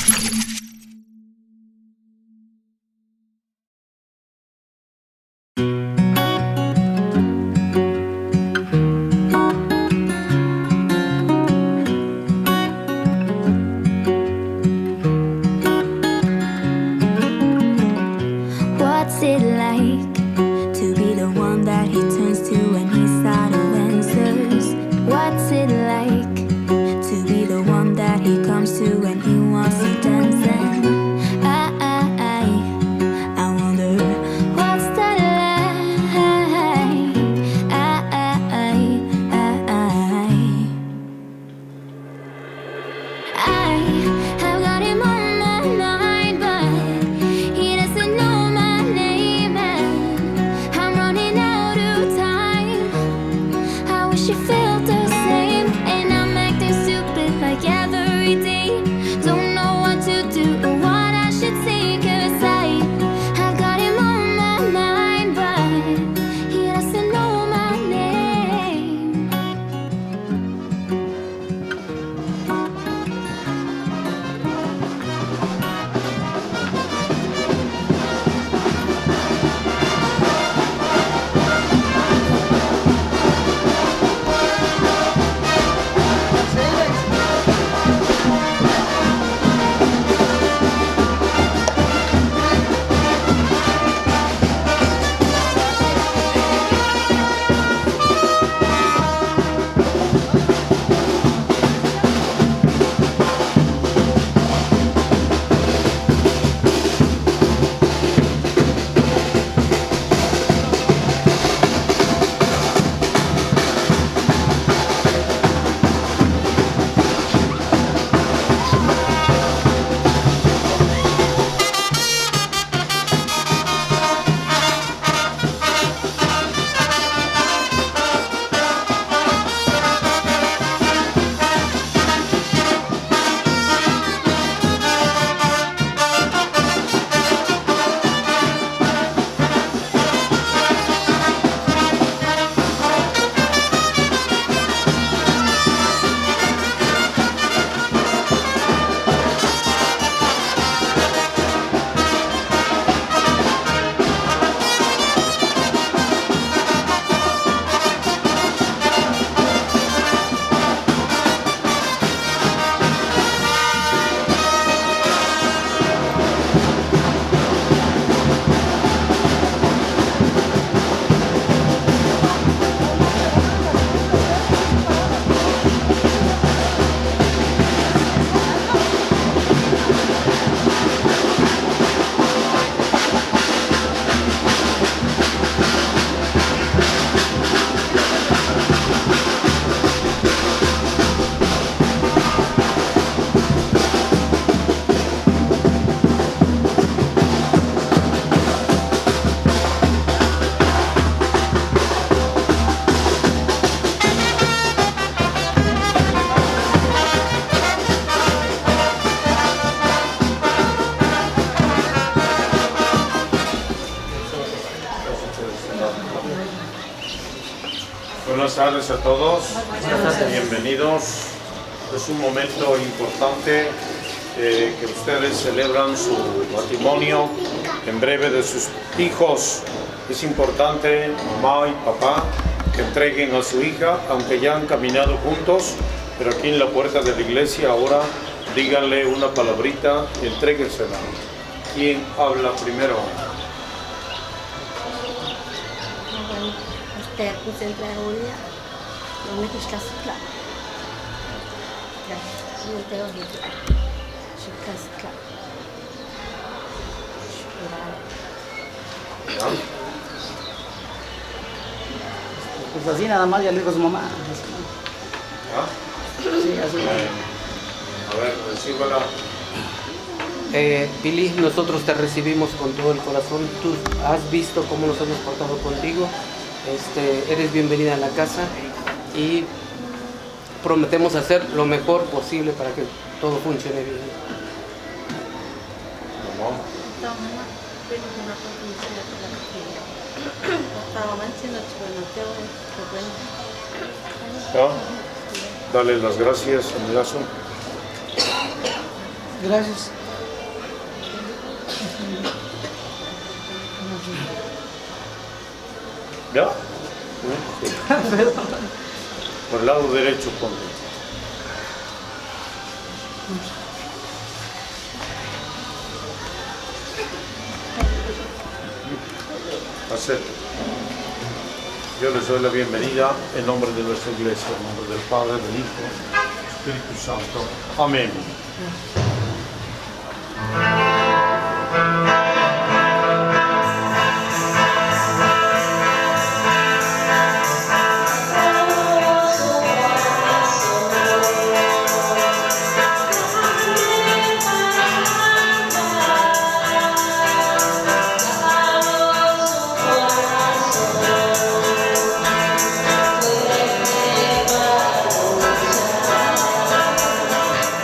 What's it like to be the one that he turns to when he's out of answers? What's it like to be the one that he comes to when he wants to dance? And I wonder what's that like? I've got him on my mind, but he doesn't know my name, and I'm running out of time. I wish he felt the same, and I'm acting stupid like every day. Don't know what to do or what I should say, 'cause I've got him on my mind, but he doesn't know my name. Buenas tardes a todos, bienvenidos. Es un momento importante que ustedes celebran su matrimonio en breve de sus hijos. Es importante, mamá y papá, que entreguen a su hija, aunque ya han caminado juntos, pero aquí en la puerta de la iglesia ahora díganle una palabrita y entréguensela. ¿Quién habla primero? Pues así nada más, ya le dijo a su mamá. ¿Ah? Sí, así. A ver, recíbala. Billy, nosotros te recibimos con todo el corazón. Tú has visto cómo nos hemos portado contigo. Eres bienvenida a la casa y prometemos hacer lo mejor posible para que todo funcione bien. Mamá. ¿Ya? Dale las gracias, amigazo. Gracias. ¿Ya? Por el lado derecho, ponte. Hacer. Yo les doy la bienvenida en nombre de nuestra iglesia, en nombre del Padre, del Hijo, del Espíritu Santo. Amén.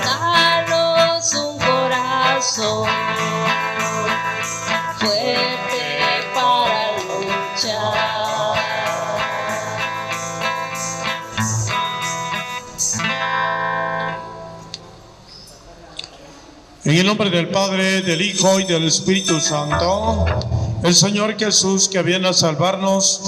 Danos un corazón fuerte para luchar. En el nombre del Padre, del Hijo y del Espíritu Santo, el Señor Jesús, que viene a salvarnos,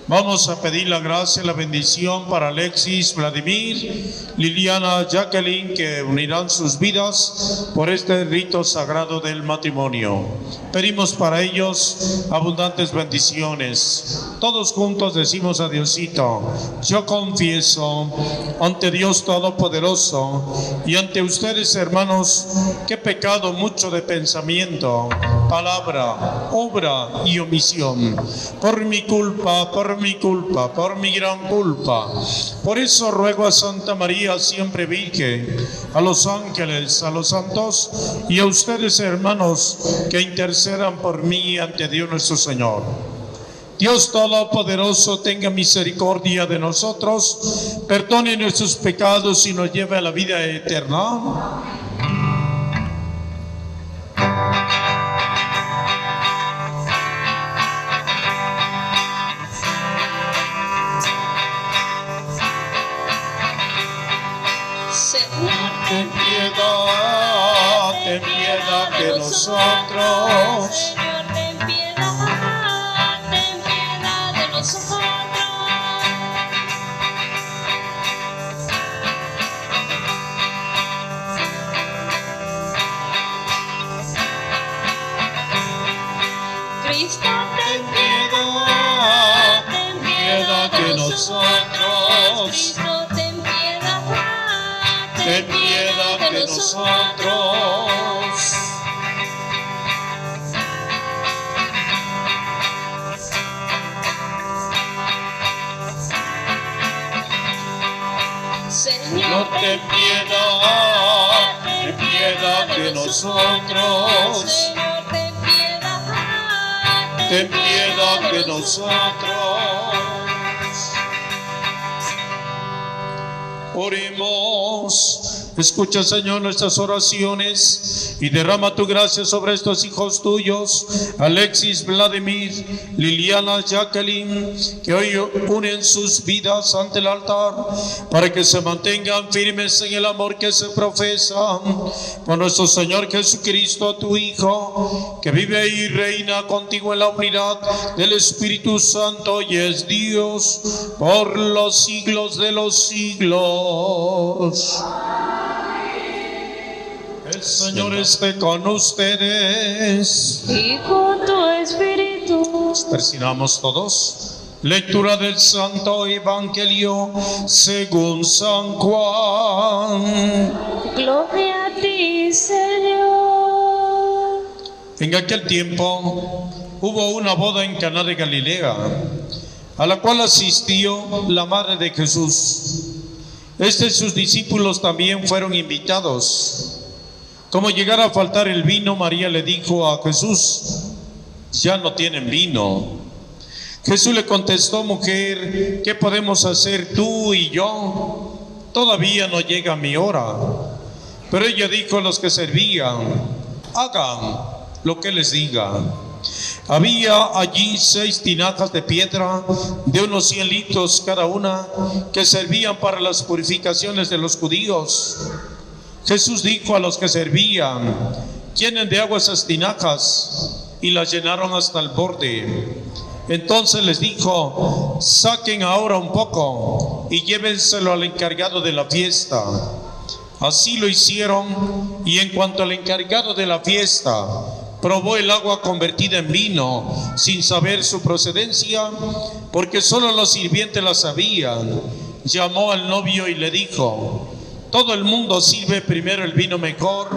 vamos a pedir la gracia y la bendición para Alexis, Vladimir, Liliana, Jacqueline, que unirán sus vidas por este rito sagrado del matrimonio. Pedimos para ellos abundantes bendiciones. Todos juntos decimos a Diosito: yo confieso ante Dios Todopoderoso y ante ustedes, hermanos, que he pecado mucho de pensamiento, palabra, obra y omisión. Por mi culpa, por mi gran culpa. Por eso ruego a Santa María, siempre Virgen, a los ángeles, a los santos y a ustedes, hermanos, que intercedan por mí ante Dios nuestro Señor. Dios Todopoderoso tenga misericordia de nosotros, perdone nuestros pecados y nos lleve a la vida eterna. Ten piedad de nosotros. Señor, ten piedad de nosotros. Cristo, ten piedad de nosotros. Cristo, ten piedad de nosotros. Señor, Ten piedad de nosotros. Señor, Ten piedad de nosotros. Oremos. Escucha, Señor, nuestras oraciones y derrama tu gracia sobre estos hijos tuyos, Alexis, Vladimir, Liliana, Jacqueline, que hoy unen sus vidas ante el altar para que se mantengan firmes en el amor que se profesa por nuestro Señor Jesucristo, tu Hijo, que vive y reina contigo en la unidad del Espíritu Santo y es Dios por los siglos de los siglos. El Señor esté con ustedes. y con tu espíritu. Persinamos todos. Lectura del Santo Evangelio según San Juan. Gloria a ti, Señor. En aquel tiempo hubo una boda en Caná de Galilea, a la cual asistió la madre de Jesús. Y sus discípulos también fueron invitados. Como llegara a faltar el vino, María le dijo a Jesús: ya no tienen vino. Jesús le contestó: mujer, ¿qué podemos hacer tú y yo? Todavía no llega mi hora. Pero ella dijo a los que servían: hagan lo que les diga. Había allí 6 tinajas de piedra de unos 100 litros cada una, que servían para las purificaciones de los judíos. Jesús dijo a los que servían: llenen de agua esas tinajas, y las llenaron hasta el borde. Entonces les dijo: saquen ahora un poco y llévenselo al encargado de la fiesta. Así lo hicieron, y en cuanto al encargado de la fiesta probó el agua convertida en vino, sin saber su procedencia, porque solo los sirvientes la sabían, llamó al novio y le dijo: todo el mundo sirve primero el vino mejor,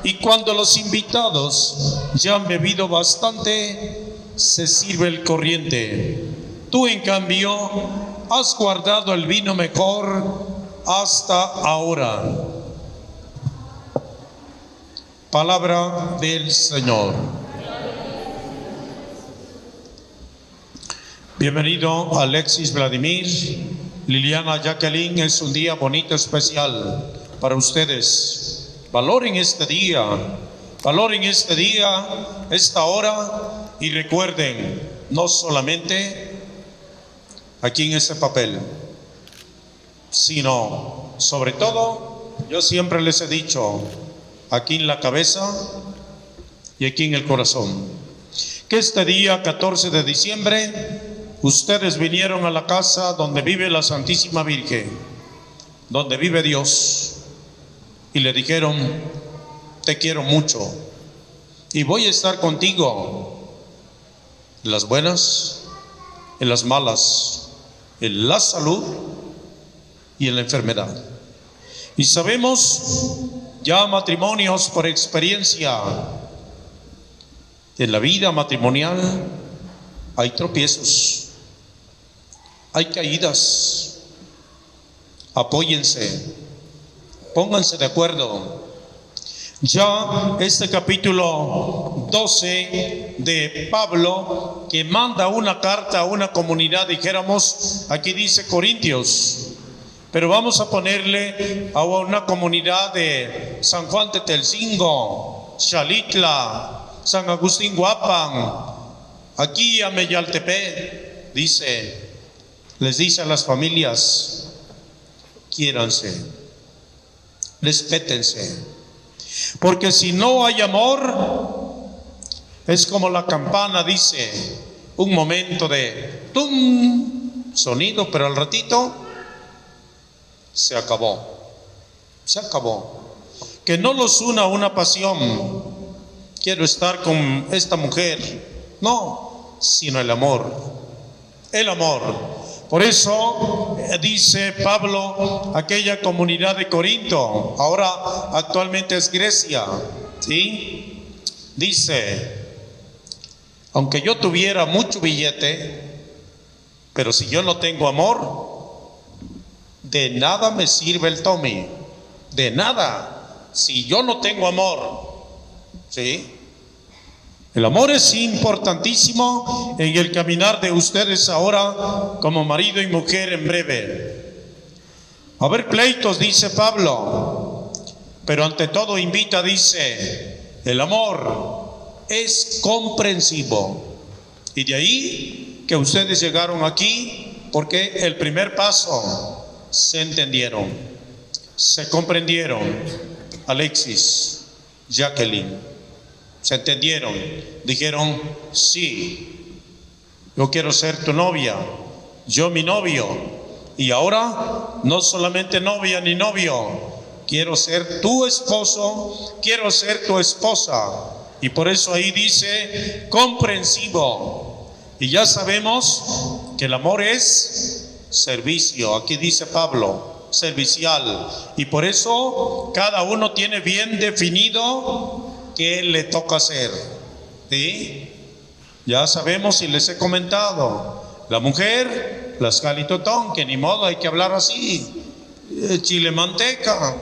y cuando los invitados ya han bebido bastante, se sirve el corriente. Tú, en cambio, has guardado el vino mejor hasta ahora. Palabra del Señor. Bienvenido Alexis Vladimir, Liliana Jacqueline. Es un día bonito, especial para ustedes. Valoren este día, esta hora, y recuerden, no solamente aquí en este papel, sino sobre todo, yo siempre les he dicho, aquí en la cabeza y aquí en el corazón, que este día 14 de diciembre ustedes vinieron a la casa donde vive la Santísima Virgen, donde vive Dios, y le dijeron: te quiero mucho y voy a estar contigo en las buenas, en las malas, en la salud y en la enfermedad. Y sabemos ya, matrimonios, por experiencia, en la vida matrimonial hay tropiezos, hay caídas. Apóyense, pónganse de acuerdo. Ya este capítulo 12 de Pablo, que manda una carta a una comunidad, dijéramos, aquí dice Corintios, pero vamos a ponerle a una comunidad de San Juan Tetelcingo, Xalitla, San Agustín Guapan, aquí a Meyaltepec. Les dice a las familias: quiéranse, respétense, porque si no hay amor, es como la campana, dice, un momento de tum, sonido, pero al ratito se acabó. Que no los una una pasión, quiero estar con esta mujer, no, sino el amor. Por eso dice Pablo, aquella comunidad de Corinto, ahora actualmente es Grecia, ¿sí? Dice: aunque yo tuviera mucho billete, pero si yo no tengo amor, de nada me sirve el Tommy, de nada, si yo no tengo amor, ¿sí? El amor es importantísimo en el caminar de ustedes ahora como marido y mujer en breve. Va a haber pleitos, dice Pablo, pero ante todo invita, dice, el amor es comprensivo. Y de ahí que ustedes llegaron aquí, porque el primer paso, se entendieron, se comprendieron. Alexis, Jacqueline, se entendieron, dijeron: sí, yo quiero ser tu novia, yo mi novio, y ahora no solamente novia ni novio, quiero ser tu esposo, quiero ser tu esposa. Y por eso ahí dice comprensivo. Y ya sabemos que el amor es servicio. Aquí dice Pablo, servicial. Y por eso cada uno tiene bien definido qué le toca hacer, ¿sí? Ya sabemos, y les he comentado, la mujer, la escalitotón, que ni modo, hay que hablar así, chile manteca,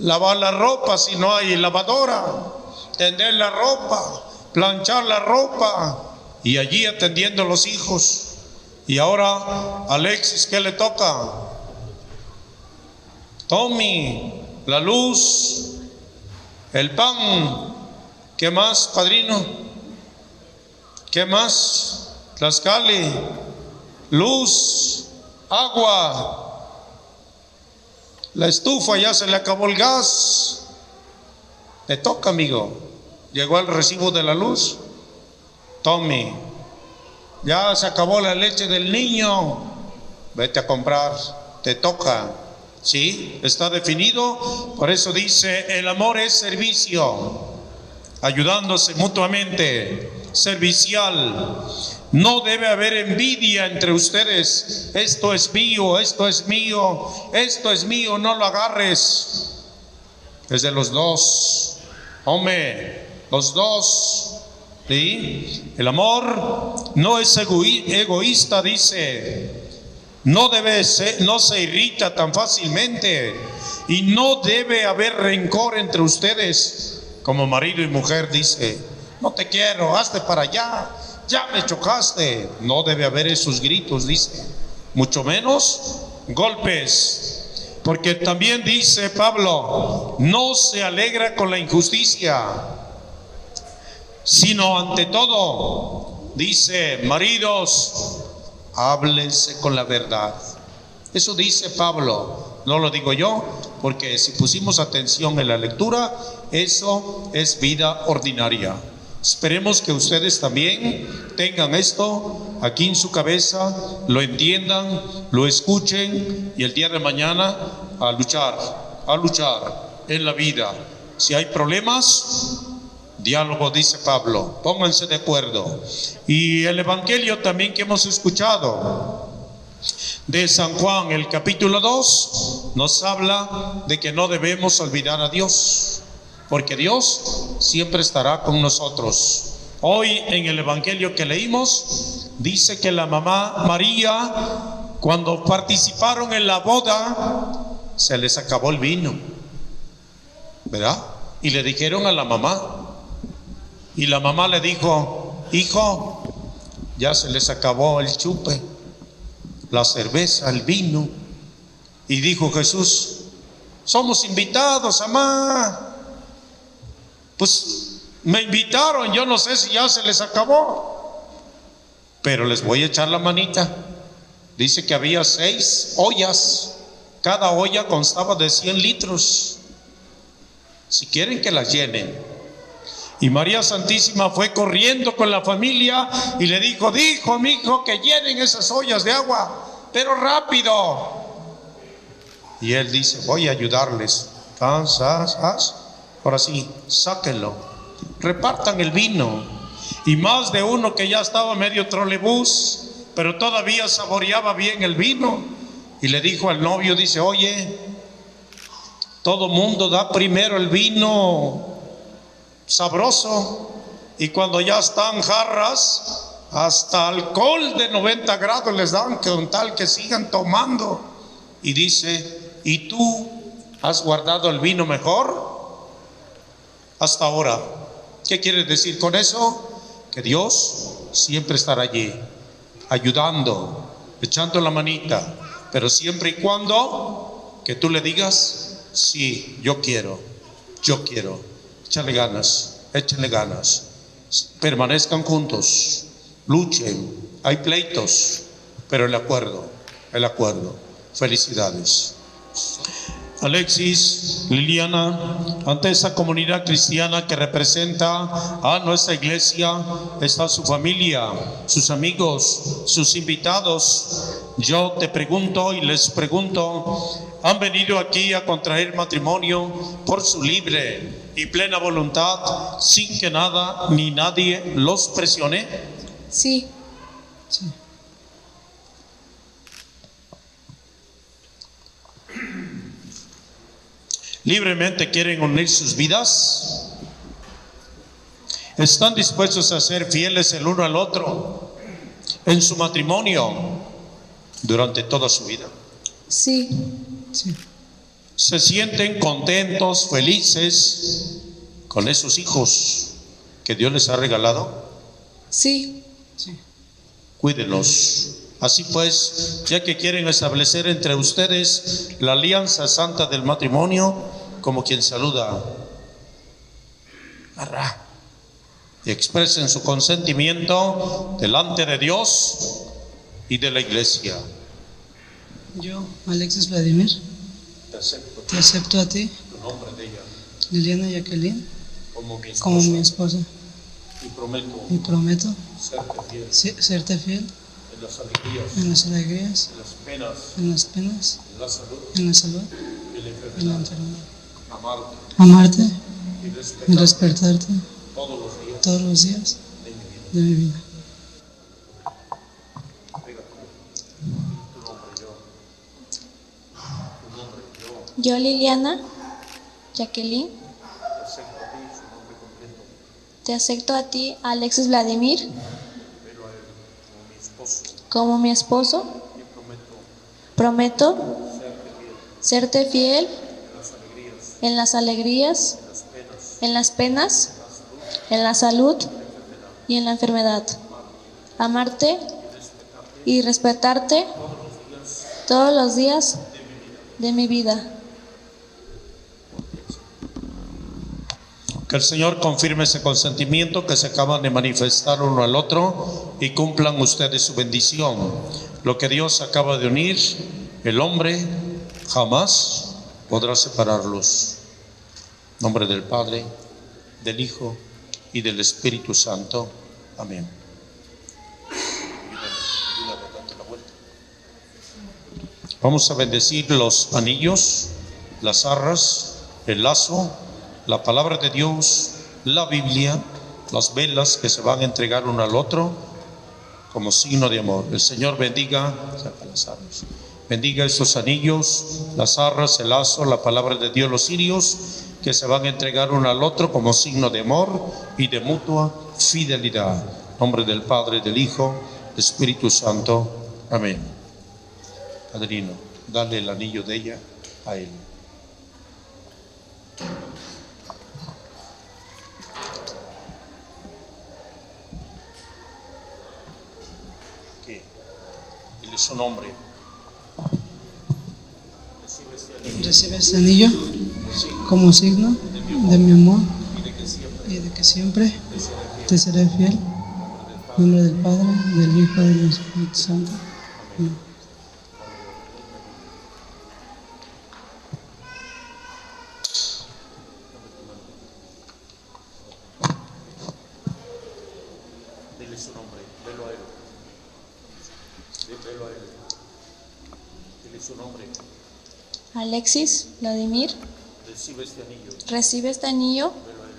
lavar la ropa si no hay lavadora, tender la ropa, planchar la ropa, y allí atendiendo a los hijos. Y ahora, Alexis, ¿qué le toca? Tommy, la luz, el pan. ¿Qué más, padrino? ¿Qué más? Tlaxcali, luz, agua, la estufa ya se le acabó el gas. Te toca, amigo. Llegó el recibo de la luz. Tommy, ya se acabó la leche del niño. Vete a comprar. Te toca. Sí, está definido. Por eso dice, el amor es servicio, ayudándose mutuamente, servicial. No debe haber envidia entre ustedes. Esto es mío, esto es mío, esto es mío, no lo agarres. Es de los dos. Hombre, los dos. ¿Sí? El amor no es egoísta, dice. No se irrita tan fácilmente, y no debe haber rencor entre ustedes. Como marido y mujer, dice, no te quiero, hazte para allá, ya me chocaste. No debe haber esos gritos, dice, mucho menos golpes, porque también dice Pablo, no se alegra con la injusticia, sino ante todo, dice, maridos, háblense con la verdad. Eso dice Pablo, no lo digo yo, porque si pusimos atención en la lectura, eso es vida ordinaria. Esperemos que ustedes también tengan esto aquí en su cabeza, lo entiendan, lo escuchen, y el día de mañana a luchar en la vida. Si hay problemas, diálogo, dice Pablo, pónganse de acuerdo. Y el evangelio también que hemos escuchado de San Juan, el capítulo 2, nos habla de que no debemos olvidar a Dios, porque Dios siempre estará con nosotros. Hoy en el evangelio que leímos, dice que la mamá María, cuando participaron en la boda, se les acabó el vino, ¿verdad? Y le dijeron a la mamá, y la mamá le dijo, hijo, ya se les acabó el chupe, la cerveza, el vino. Y dijo Jesús, somos invitados, mamá. Pues me invitaron, yo no sé si ya se les acabó, pero les voy a echar la manita. Dice que había 6 ollas, cada olla constaba de 100 litros. Si quieren que las llenen. Y María Santísima fue corriendo con la familia y le dijo, mi hijo, que llenen esas ollas de agua, pero rápido. Y él dice, voy a ayudarles. Ahora sí, sáquenlo, repartan el vino. Y más de uno que ya estaba medio trolebús, pero todavía saboreaba bien el vino, y le dijo al novio, dice, oye, todo mundo da primero el vino sabroso, y cuando ya están jarras, hasta alcohol de 90 grados les dan, con tal que sigan tomando. Y dice, ¿y tú has guardado el vino mejor hasta ahora? ¿Qué quiere decir con eso? Que Dios siempre estará allí, ayudando, echando la manita, pero siempre y cuando que tú le digas, sí, yo quiero. Échenle ganas, permanezcan juntos, luchen, hay pleitos, pero el acuerdo. Felicidades. Alexis, Liliana, ante esa comunidad cristiana que representa a nuestra iglesia, está su familia, sus amigos, sus invitados. Yo te pregunto y les pregunto, ¿han venido aquí a contraer matrimonio por su libre y plena voluntad, sin que nada ni nadie los presione? Sí. ¿Libremente quieren unir sus vidas? ¿Están dispuestos a ser fieles el uno al otro en su matrimonio durante toda su vida? Sí. ¿Se sienten contentos, felices con esos hijos que Dios les ha regalado? Sí. Cuídenlos. Así pues, ya que quieren establecer entre ustedes la alianza santa del matrimonio, como quien saluda, y expresen su consentimiento delante de Dios y de la iglesia. Yo, Alexis Vladimir, te acepto a ti, Tu nombre de ella, Liliana Jacqueline, como mi como mi esposa y prometo y prometo serte fiel serte fiel en las alegrías, en las alegrías, en las penas, en las penas, en la salud en la salud y en la y en la enfermedad. enfermedad. Amarte Amarte y y respetarte respetarte todos los días todos los días de mi vida. de mi vida. Pega tu nombre, yo. Tu nombre, yo. Yo, Liliana Jacqueline, Te acepto a ti, su nombre completo. te acepto a ti, Alexis Vladimir, Pero a él como mi esposo como mi esposo. y prometo Prometo serte fiel serte fiel en las alegrías, en las alegrías, en las penas, en las penas, en la salud y en la enfermedad. Amarte y respetarte todos los días de mi vida. Que el Señor confirme ese consentimiento que se acaban de manifestar uno al otro y cumplan ustedes su bendición. Lo que Dios acaba de unir, el hombre jamás podrá separarlos. En nombre del Padre, del Hijo y del Espíritu Santo. Amén. Vamos a bendecir los anillos, las arras, el lazo, la palabra de Dios, la Biblia, las velas que se van a entregar uno al otro como signo de amor. El Señor bendiga, saca las arras, bendiga estos anillos, las arras, el lazo, la palabra de Dios, los cirios que se van a entregar uno al otro como signo de amor y de mutua fidelidad. En nombre del Padre, del Hijo, del Espíritu Santo. Amén. Padrino, dale el anillo de ella a él. ¿Qué? Dile su nombre. Recibe este anillo como signo de mi amor y de que siempre te seré fiel. En nombre del Padre, del Hijo y del Espíritu Santo. Amén. Dile su nombre, velo a él. Velo a él. Dile su nombre. Alexis Vladimir, Recibe este anillo, recibe este anillo velo a él.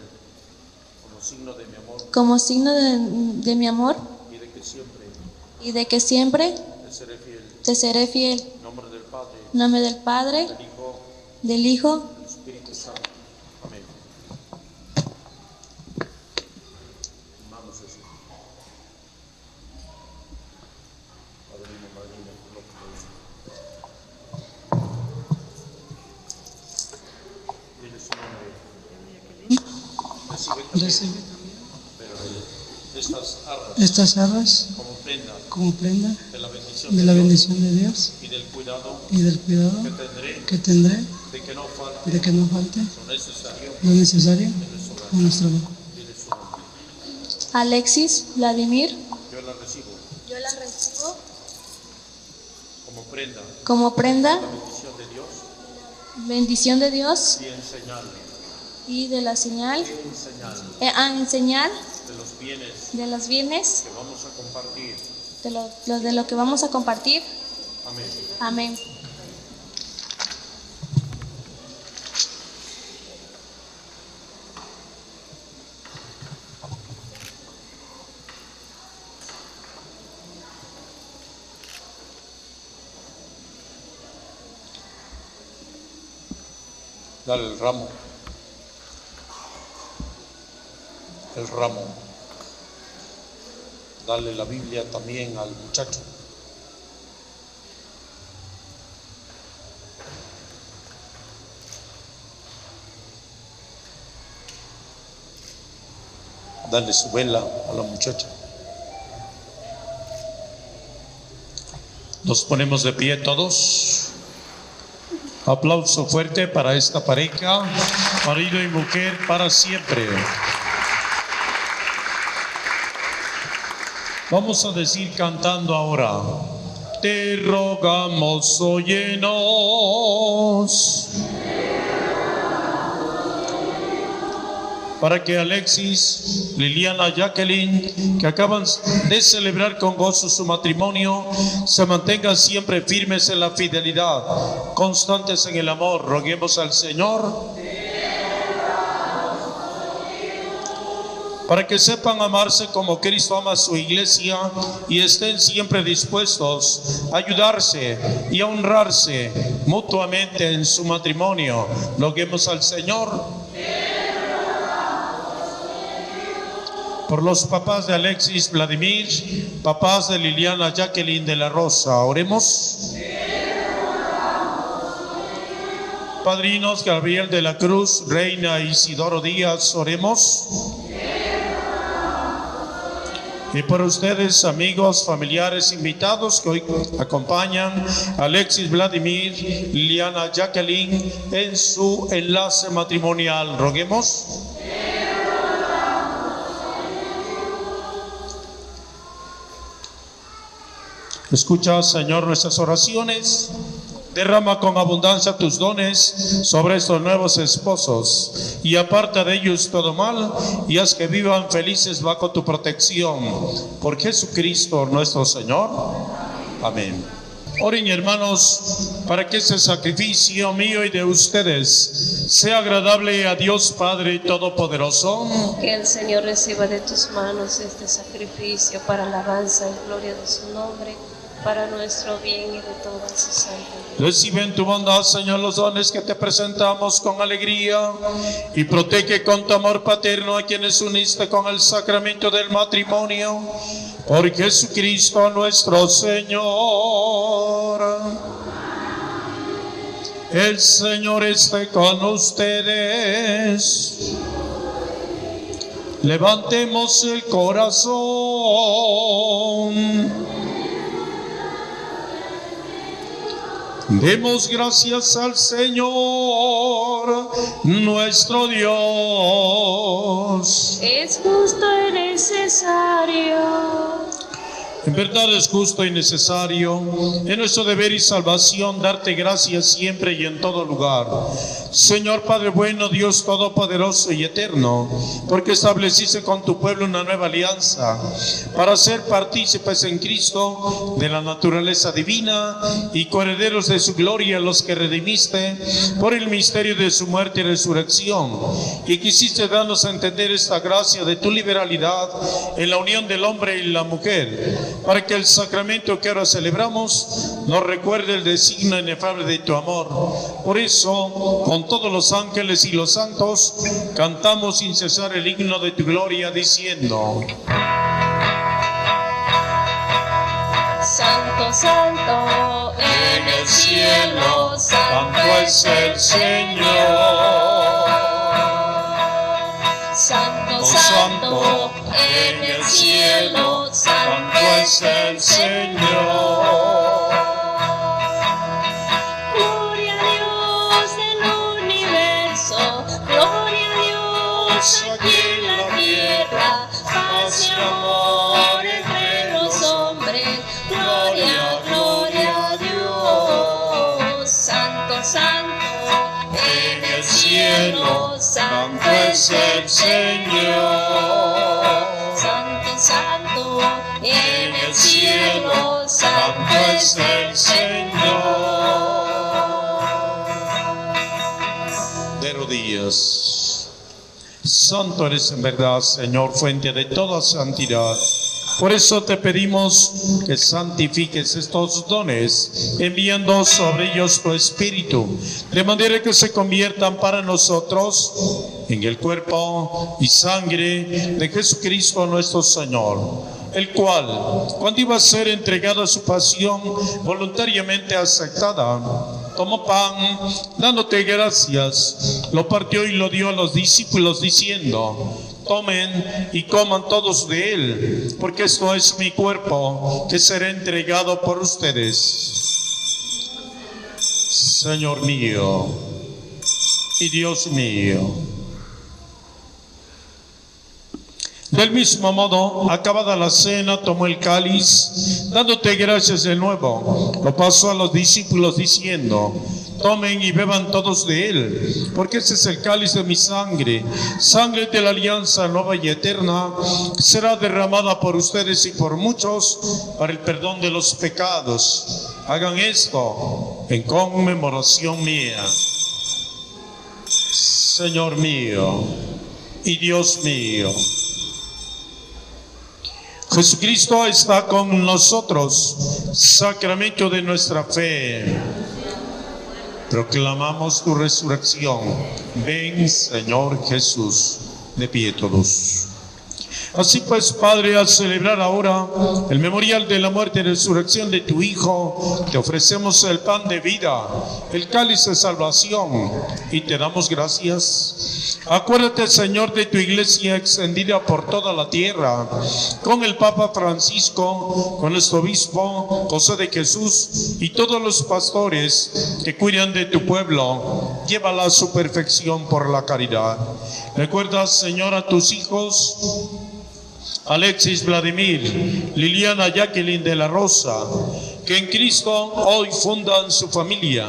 Como signo de mi amor como signo de mi amor y de que siempre y de que siempre te seré fiel. te seré fiel. En nombre del Padre, En nombre del Padre, del Hijo, del Hijo del Espíritu Santo. Amén. Vamos a eso. Padrino, madrina, lo que te dice. Dile su nombre. Recibe Pero estas arras estas arras como prenda como prenda de la bendición de la bendición de Dios y del cuidado y del cuidado que tendré que tendré de que no falte lo lo necesario necesario en nuestro hogar. Dile su nombre. Alexis Vladimir, Yo la recibo yo la recibo como prenda como prenda, la bendición de Dios bendición de Dios y en señal y de la señal, en señal de los bienes de los bienes, que vamos a compartir. de lo que vamos a compartir. Amén. Amén. Dale el ramo. El ramo. Dale la Biblia también al muchacho. Dale su vela a la muchacha. Nos ponemos de pie todos. Aplauso fuerte para esta pareja, marido y mujer para siempre. Vamos a decir cantando ahora: te rogamos, óyenos. Para que Alexis, Liliana, Jacqueline, que acaban de celebrar con gozo su matrimonio, se mantengan siempre firmes en la fidelidad, constantes en el amor. Roguemos al Señor. Para que sepan amarse como Cristo ama a su iglesia y estén siempre dispuestos a ayudarse y a honrarse mutuamente en su matrimonio. Roguemos al Señor. Por los papás de Alexis, Vladimir, papás de Liliana, Jacqueline de la Rosa, oremos. Padrinos Gabriel de la Cruz, Reina Isidoro Díaz, oremos. Y por ustedes, amigos, familiares, invitados que hoy acompañan a Alexis, Vladimir, Liliana, Jacqueline en su enlace matrimonial, roguemos. Escucha, Señor, nuestras oraciones. Derrama con abundancia tus dones sobre estos nuevos esposos y aparta de ellos todo mal y haz que vivan felices bajo tu protección. Por Jesucristo nuestro Señor. Amén. Oren, hermanos, para que ese sacrificio mío y de ustedes sea agradable a Dios Padre Todopoderoso. Que el Señor reciba de tus manos este sacrificio para alabanza y gloria de su nombre, para nuestro bien y de toda su santa. Recibe en tu bondad, Señor, los dones que te presentamos con alegría y protege con tu amor paterno a quienes uniste con el sacramento del matrimonio. Por Jesucristo nuestro Señor. El Señor esté con ustedes. Levantemos el corazón. Demos gracias al Señor, nuestro Dios. Es justo y necesario. En verdad es justo y necesario, en nuestro deber y salvación, darte gracias siempre y en todo lugar. Señor Padre bueno, Dios todopoderoso y eterno, porque estableciste con tu pueblo una nueva alianza, para ser partícipes en Cristo de la naturaleza divina y coherederos de su gloria, los que redimiste por el misterio de su muerte y resurrección, y quisiste darnos a entender esta gracia de tu liberalidad en la unión del hombre y la mujer, para que el sacramento que ahora celebramos nos recuerde el designio inefable de tu amor. Por eso, con todos los ángeles y los santos, cantamos sin cesar el himno de tu gloria, diciendo: Santo, santo, en el cielo, santo es el Señor. Santo, santo, en el cielo, santo es el Señor. Gloria a Dios del universo, gloria a Dios aquí en la tierra, paz y amor entre los hombres, gloria, gloria a Dios. Santo, santo, en el cielo, santo es el Señor. Santo, santo, en el cielo, santo es el Señor. De rodillas. Santo eres en verdad, Señor, fuente de toda santidad. Por eso te pedimos que santifiques estos dones, enviando sobre ellos tu Espíritu, de manera que se conviertan para nosotros en el cuerpo y sangre de Jesucristo nuestro Señor, el cual, cuando iba a ser entregado a su pasión voluntariamente aceptada, tomó pan, dándote gracias, lo partió y lo dio a los discípulos, diciendo: tomen y coman todos de él, porque esto es mi cuerpo, que será entregado por ustedes. Señor mío y Dios mío, Del mismo modo, acabada la cena, tomó el cáliz, dándote gracias de nuevo. Lo pasó a los discípulos diciendo: tomen y beban todos de él, porque ese es el cáliz de mi sangre, sangre de la alianza nueva y eterna, que será derramada por ustedes y por muchos para el perdón de los pecados. Hagan esto en conmemoración mía. Señor mío y Dios mío, Jesucristo está con nosotros, sacramento de nuestra fe. Proclamamos tu resurrección. Ven, Señor Jesús. De pie todos. Así pues, Padre, al celebrar ahora el memorial de la muerte y resurrección de tu Hijo, te ofrecemos el pan de vida, el cáliz de salvación, y te damos gracias. Acuérdate, Señor, de tu iglesia extendida por toda la tierra, con el Papa Francisco, con nuestro obispo José de Jesús y todos los pastores que cuidan de tu pueblo. Llévala a su perfección por la caridad. Recuerda, Señor, a tus hijos Alexis Vladimir, Liliana Jacqueline de la Rosa, que en Cristo hoy fundan su familia,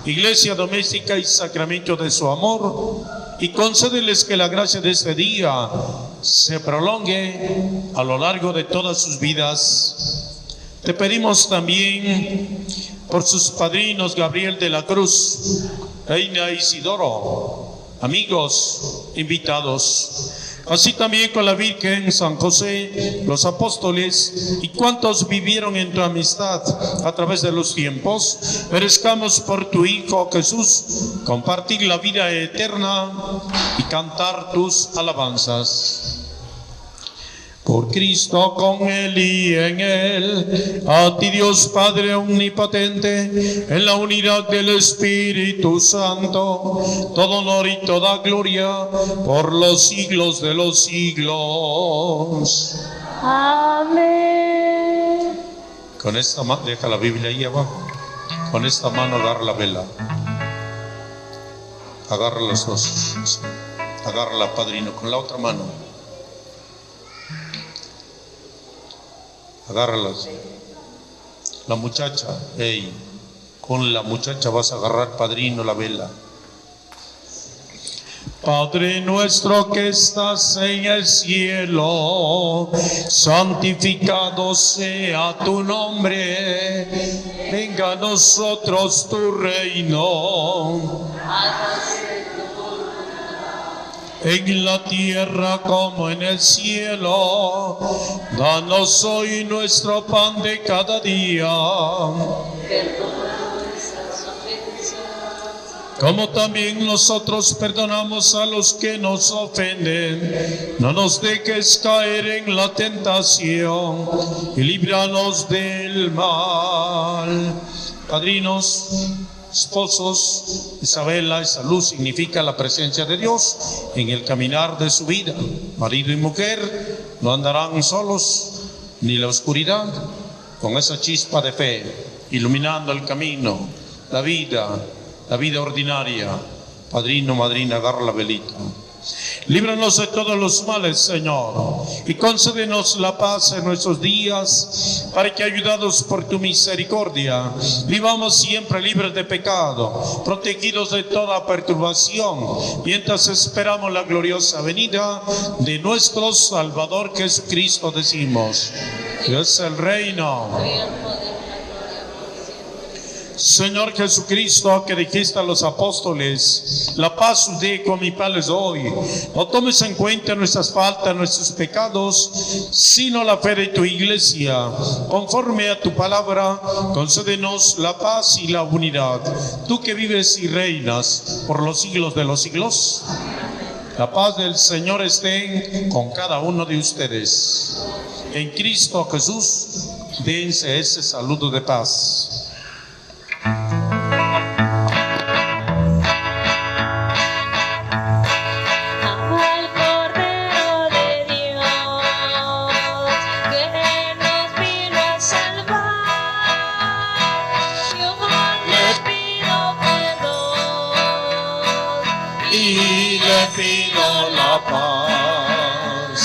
iglesia doméstica y sacramento de su amor, y concédeles que la gracia de este día se prolongue a lo largo de todas sus vidas. Te pedimos también por sus padrinos Gabriel de la Cruz, Reina Isidoro, amigos, invitados, así también con la Virgen, San José, los apóstoles y cuantos vivieron en tu amistad a través de los tiempos. Merezcamos por tu Hijo Jesús compartir la vida eterna y cantar tus alabanzas. Por Cristo, con Él y en Él, a ti Dios Padre omnipotente, en la unidad del Espíritu Santo, todo honor y toda gloria por los siglos de los siglos. Amén. Con esta mano, deja la Biblia ahí abajo, con esta mano agarra la vela, agarra las dos, agárrala, padrino, con la otra mano. Agárralas. La muchacha, con la muchacha vas a agarrar, padrino, la vela. Padre nuestro que estás en el cielo, santificado sea tu nombre. Venga a nosotros tu reino. En la tierra como en el cielo, danos hoy nuestro pan de cada día. Perdona nuestras ofensas, Como también nosotros perdonamos a los que nos ofenden. No nos dejes caer en la tentación y líbranos del mal. Padrinos, esposos, Isabela, esa luz significa la presencia de Dios en el caminar de su vida. Marido y mujer no andarán solos ni la oscuridad, con esa chispa de fe, iluminando el camino, la vida ordinaria. Padrino, madrina, agarra la velita. Líbranos de todos los males, Señor, y concédenos la paz en nuestros días, para que, ayudados por tu misericordia, vivamos siempre libres de pecado, protegidos de toda perturbación, mientras esperamos la gloriosa venida de nuestro Salvador Jesucristo. Decimos: Dios es el reino. Señor Jesucristo, que dijiste a los apóstoles: la paz os dejo, mi paz les doy. No tomes en cuenta nuestras faltas, nuestros pecados, sino la fe de tu iglesia. Conforme a tu palabra, concédenos la paz y la unidad. Tú que vives y reinas por los siglos de los siglos. La paz del Señor esté con cada uno de ustedes. En Cristo Jesús, dense ese saludo de paz. al Cordero de Dios, que nos vino a salvar. Yo le pido perdón Y le pido la paz.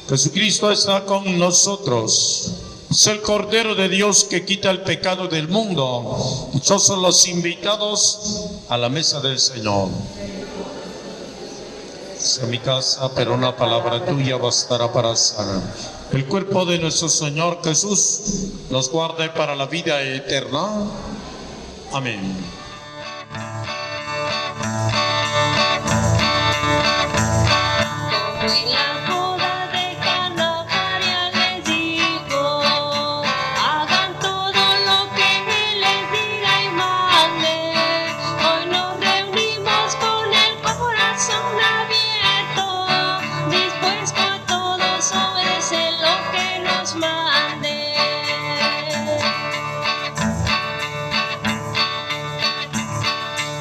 Jesucristo está con nosotros. Es el Cordero de Dios que quita el pecado del mundo. Dichosos los invitados a la mesa del Señor. Es mi casa, pero una palabra tuya bastará para sanar. El cuerpo de nuestro Señor Jesús nos guarde para la vida eterna. Amén. Como en la boda de Caná, María les dijo, hagan todo lo que Él les diga y mande. Hoy nos reunimos con el corazón abierto, dispuesto a todos obedecer lo que nos mande.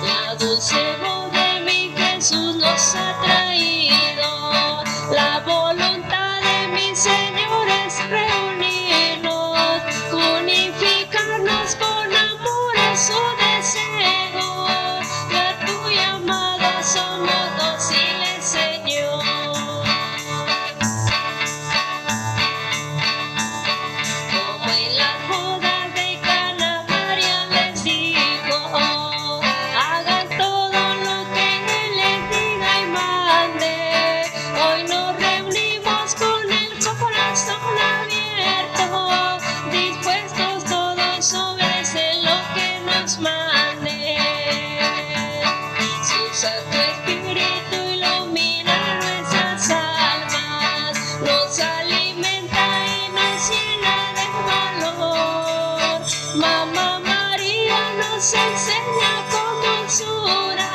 La dulce voz de mi Jesús nos ha traído, la voluntad de mi Señor es reunirnos, unificarnos con amor es su deseo, y a tu llamada somos dóciles, Señor. Como en las bodas de Caná, María les dijo, hagan todo lo que Él les diga y mande. Hoy nos reunimos con el corazón abierto, dispuestos todos a obedecer lo que nos mande. Su Santo Espíritu ilumina nuestras almas, nos alimenta y nos llena de valor. Mamá María nos enseña con dulzura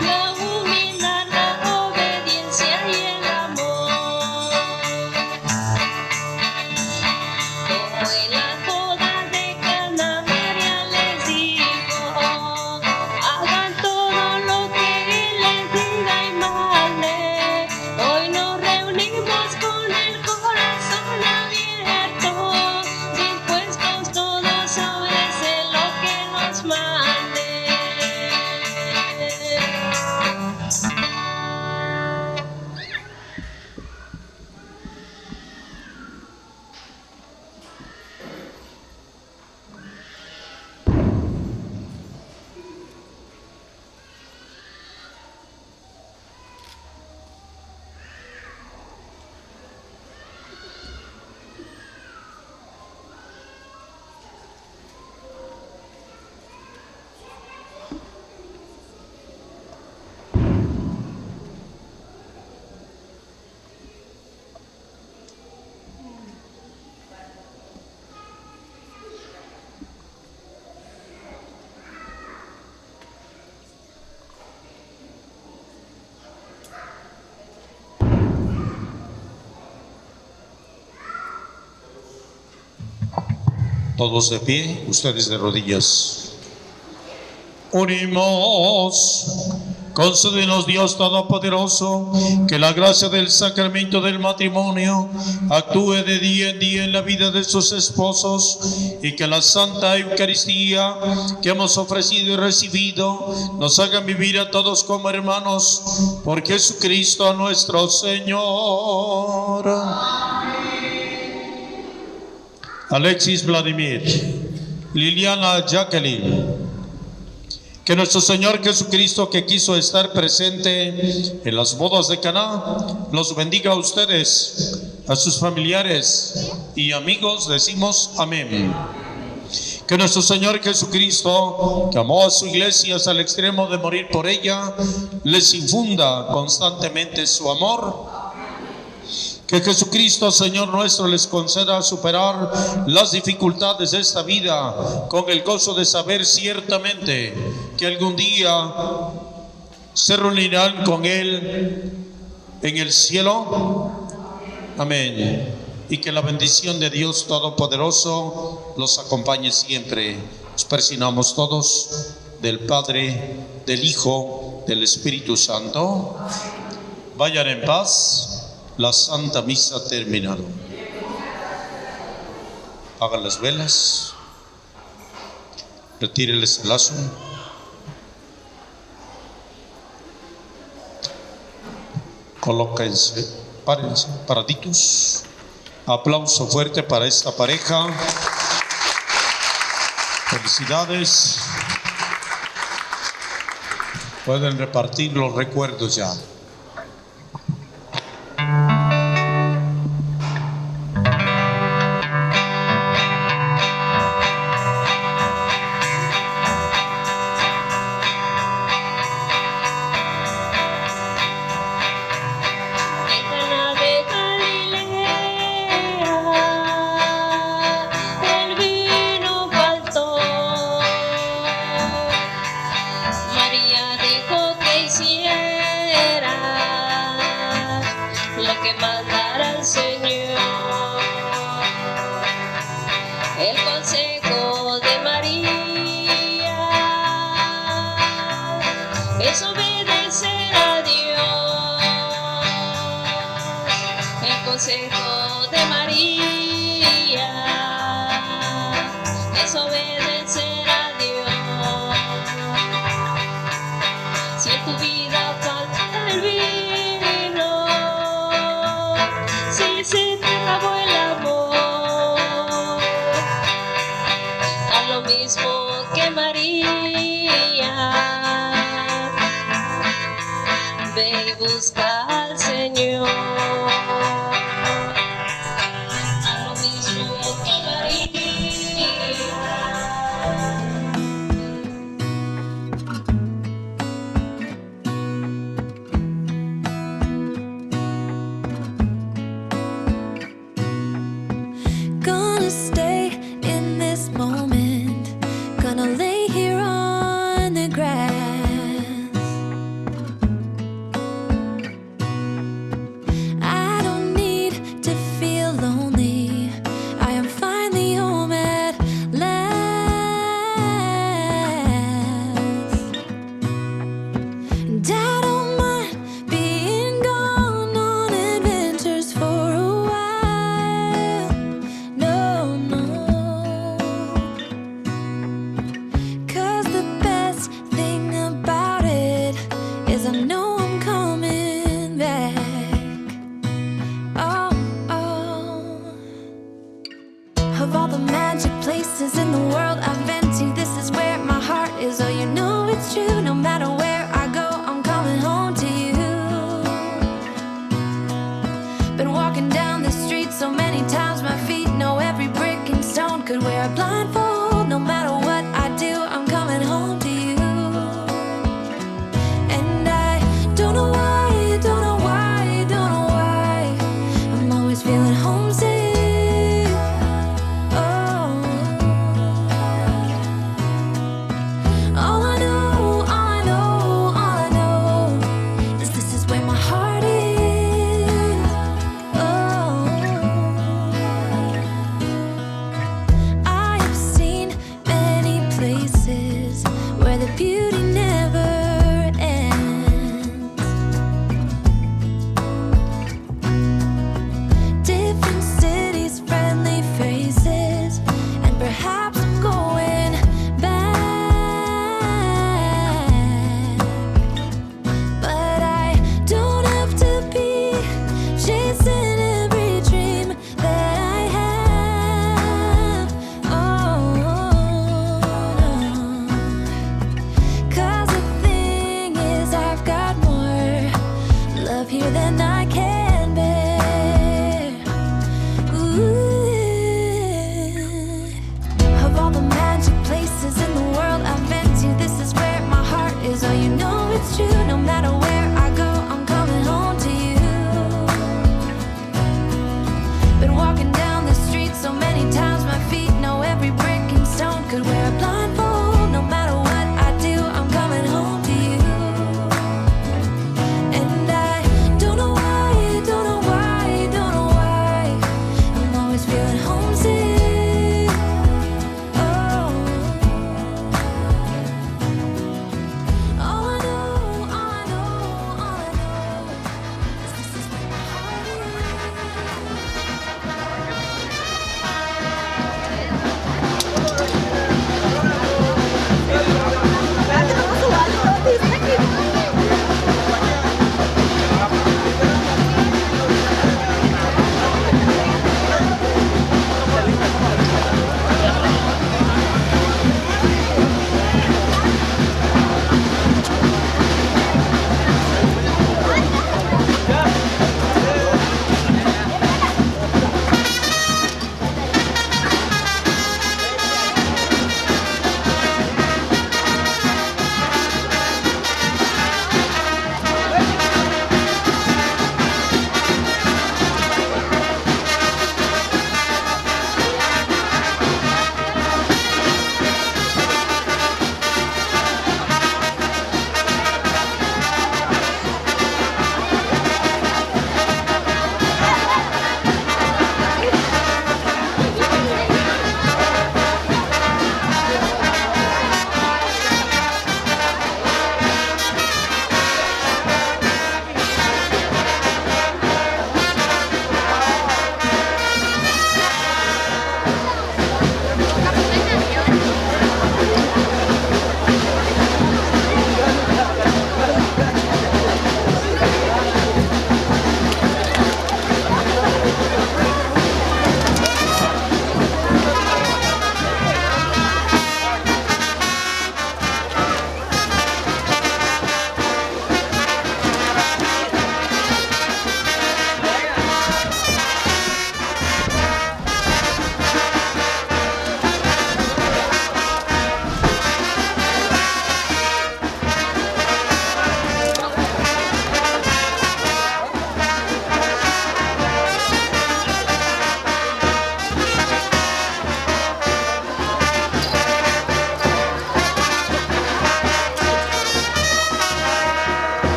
la humildad, la obediencia y el amor. Como en las bodas de Caná, María les dijo, hagan todo lo que Él les diga y mande. Hoy nos reunimos con el corazón abierto, dispuestos todos a obedecer lo que nos mande. Todos de pie, ustedes de rodillas. Unimos. Concédenos, Dios Todopoderoso, que la gracia del sacramento del matrimonio actúe de día en día en la vida de sus esposos, y que la Santa Eucaristía que hemos ofrecido y recibido nos hagan vivir a todos como hermanos, por Jesucristo nuestro Señor. Alexis Vladimir, Liliana Jacqueline. Que nuestro Señor Jesucristo, que quiso estar presente en las bodas de Caná, los bendiga a ustedes, a sus familiares y amigos. Decimos amén. Que nuestro Señor Jesucristo, que amó a su iglesia hasta el extremo de morir por ella, les infunda constantemente su amor. Que Jesucristo, Señor nuestro, les conceda superar las dificultades de esta vida con el gozo de saber ciertamente que algún día se reunirán con Él en el cielo. Amén. Y que la bendición de Dios Todopoderoso los acompañe siempre. Nos persignamos todos, del Padre, del Hijo, del Espíritu Santo. Vayan en paz. La Santa Misa ha terminado. Apagan las velas. Retírenles el lazo. Colóquense Párense, paraditos. Aplauso fuerte para esta pareja. Felicidades. Pueden repartir los recuerdos ya. En Caná de Galilea el vino faltó. María dijo que hiciera lo que mandara el Señor. El consejo de María es obedecer a Dios. El consejo de María es obedecer a Dios. Si en tu vida falta el vino, si se te acabó el amor, haz lo mismo que María. Ve y busca al Señor. Haz lo mismo que María. Gonna stay in this moment. Gonna lay here on the grass.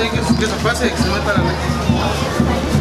ahí, que se pase, que se meta la Alexis.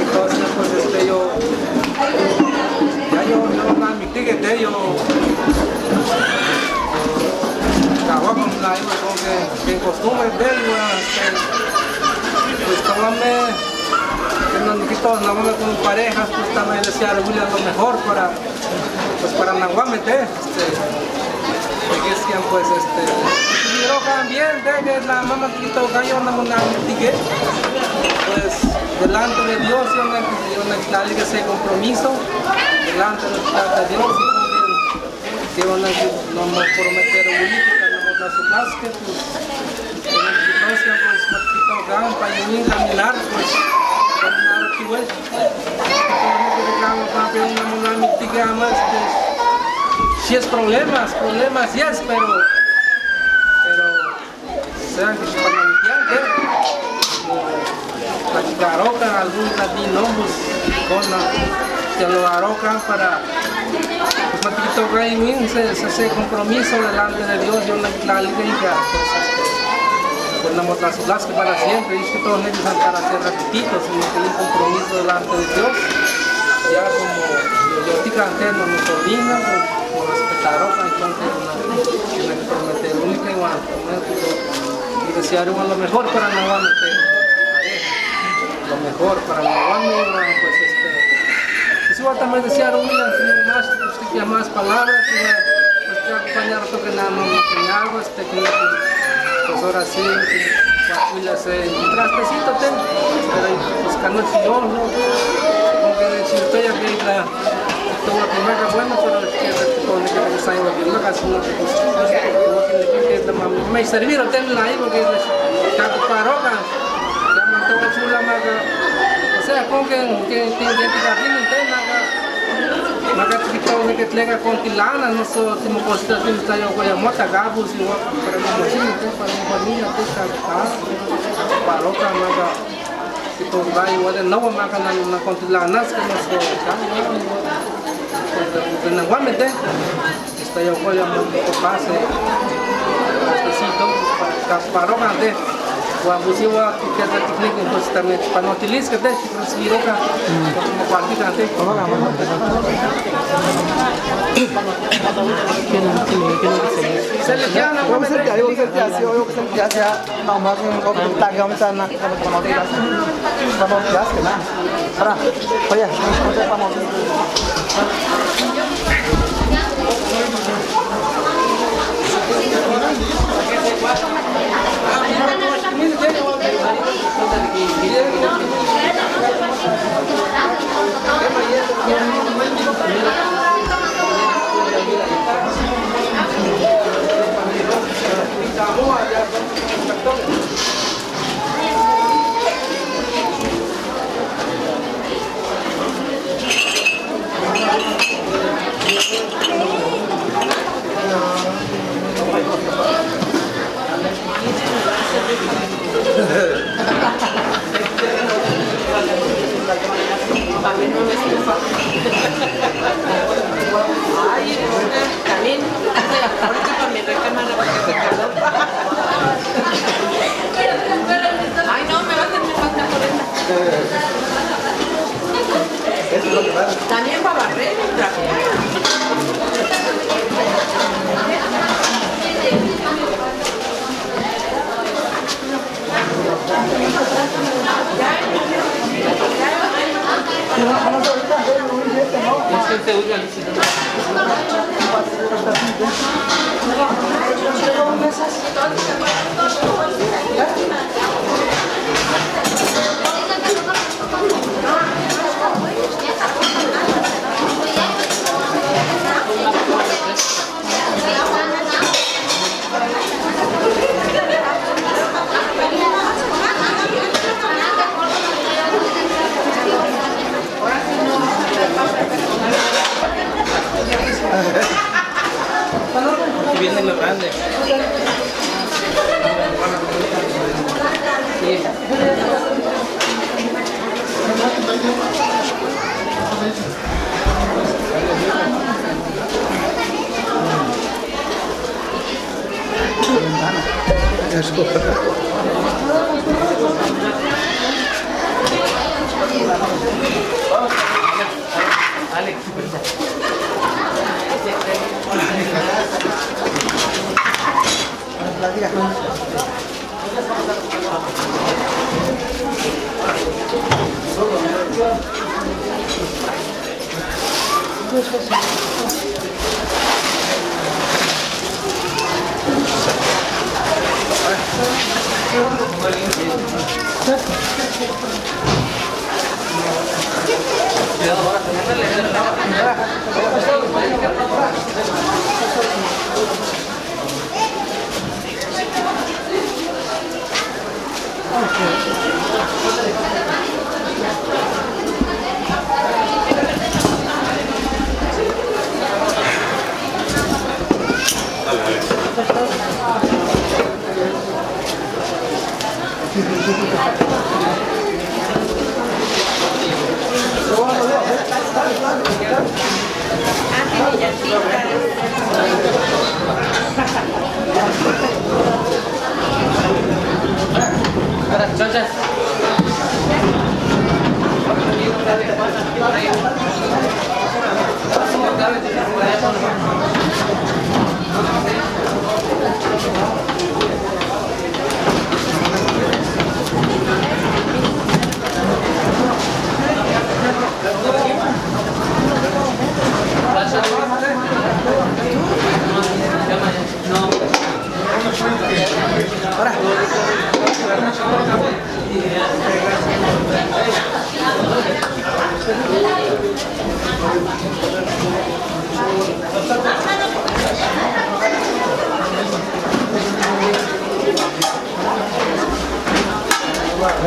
Entonces, yo no admití que yo trabajo con la que en costumbre de ellos, pues como no me con parejas, pues también decía a William lo mejor para Nahuamete, porque decían pues yo también de que la mamá quito gallo no me admití, pues delante de Dios yo necesito que ese compromiso delante de Dios y no me prometer política no me su básquet pues quito gallo para ir a caminar pues caminar aquí güey no me admití más si es problemas yes pero sean que se van a limpiar la arocan algún latino que lo arocan para pues matito gay ese compromiso delante de Dios y la liga pues no mostrar su blasque para siempre y es que todos ellos van para ser repetidos sino que hay un compromiso delante de Dios ya como yo estoy cantando no sobrina por respetar entonces tiene que prometer única igual y desear lo mejor para Nahuamete lo mejor para Nahuamete pues igual también desear más palabras pues que acompañar otro que nada más algo pues ahora sí un trastecito pero buscando el sillón porque si estoy aquí todo lo que me haga bueno pero que regresar a la biblioteca sino que me servir o tenerla ahí porque cada paroca la mantuvo chula o sea con que jardín maga chiquito que tlega con tilana no so como cosita que está yo voy a mota gabus y para mi mochila para mi familia paroca maga que todo va igual de nuevo maga na con tilana que no so de Nahuamete está yo voy a pase para paroca de Guabusiwa que es la técnica entonces también para no utilizar que te recibir otra como cualquiera te se le queda una buena Saya nama yang tagih misalnya kalau gas kena. Para, oh ya, kita mau. También, ahorita para mi recámara porque se caló. Ay, no, me va a hacer mi falta por esta. También para barrer y trapear. Alex.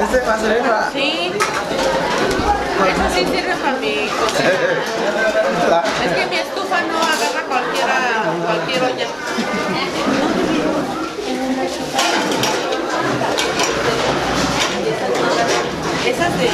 ¿Este va a servir para...? Sí. Eso sí sirve para mi cocina. Es que mi estufa no agarra cualquier olla. Esas de